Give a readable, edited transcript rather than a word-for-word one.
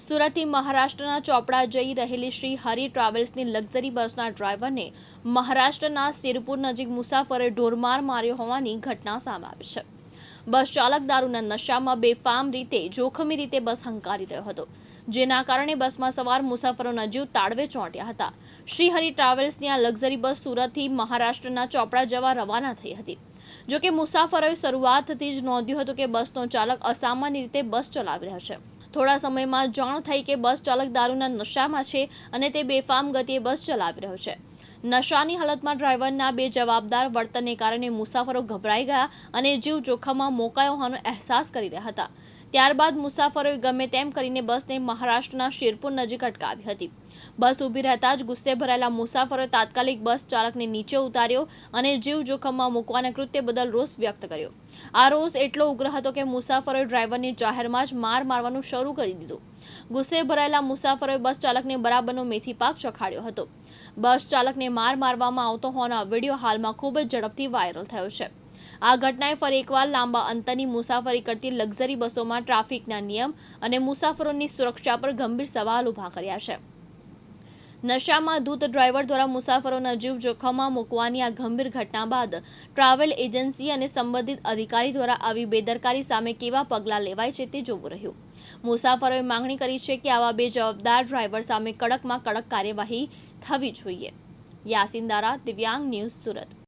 સુરતથી મહારાષ્ટ્રના ચોપડા જઈ રહેલી શ્રી હરિ ટ્રાવેલ્સની લક્ઝરી બસના ડ્રાઈવરને મહારાષ્ટ્રના સિરપુર નજીક મુસાફરે ઢોરમાર માર્યો હોવાની ઘટના સામે આવી છે. બસ ચાલક દારૂના નશામાં બેફામ રીતે જોખમી રીતે બસ હંકારી રહ્યો હતો, જેના કારણે બસમાં સવાર મુસાફરોના જીવ તાળવે ચોંટ્યા હતા. શ્રી હરિ ટ્રાવેલ્સની આ લક્ઝરી બસ સુરતથી મહારાષ્ટ્રના ચોપડા જવા રવાના થઈ હતી. જોકે મુસાફરોએ શરૂઆતથી જ નોંધ્યું હતું કે બસનો ચાલક અસામાન્ય રીતે બસ ચલાવી રહ્યો છે. થોડા સમયમાં જાણ થઈ કે બસ ચાલક દારૂના નશામાં છે અને તે બેફામ ગતિએ બસ ચલાવી રહ્યો છે. નશાની હાલતમાં ડ્રાઈવરના બેજવાબદાર વર્તનને કારણે મુસાફરો ગભરાઈ ગયા અને જીવ જોખમમાં મુકાયો હોવાનો અહેસાસ કરી રહ્યા હતા. ત્યારબાદ મુસાફરોએ ગમે તેમ કરીને બસને મહારાષ્ટ્રના શિરપુર નજીક અટકાવી હતી. બસ ઊભી રહેતા જ ગુસ્સે ભરાયેલા મુસાફરોએ તાત્કાલિક બસ ચાલકને નીચે ઉતાર્યો અને જીવ જોખમમાં મૂકવાના કૃત્ય બદલ રોષ વ્યક્ત કર્યો. આ રોષ એટલો ઉગ્ર હતો કે મુસાફરોએ ડ્રાઈવરને જાહેરમાં જ મારવાનું શરૂ કરી દીધું. ગુસ્સે ભરાયેલા મુસાફરોએ બસ ચાલકને બરાબરનો મેથી પાક ચખાડ્યો હતો. બસ ચાલકને મારવામાં આવતો હોવાનો વિડીયો હાલમાં ખૂબ જ ઝડપથી વાયરલ થયો છે. આ ઘટનાએ ફરી એકવાર લાંબા અંતરની મુસાફરી કરતી લક્ઝરી બસોમાં ટ્રાફિકના નિયમ અને મુસાફરોની સુરક્ષા પર ગંભીર સવાલ ઊભા કર્યા છે. નશામાં ધૂત ડ્રાઈવર દ્વારા મુસાફરોના જીવ જોખમમાં મૂકવાની આ ગંભીર ઘટના બાદ ટ્રાવેલ એજન્સી અને સંબંધિત અધિકારી દ્વારા આવી બેદરકારી સામે કેવા પગલાં લેવાય છે તે જોવું રહ્યું. મુસાફરોએ માંગણી કરી છે કે આવા બેજવાબદાર ડ્રાઈવર સામે કડકમાં કડક કાર્યવાહી થવી જોઈએ. યાસીન દારા, દિવ્યાંગ ન્યૂઝ, સુરત.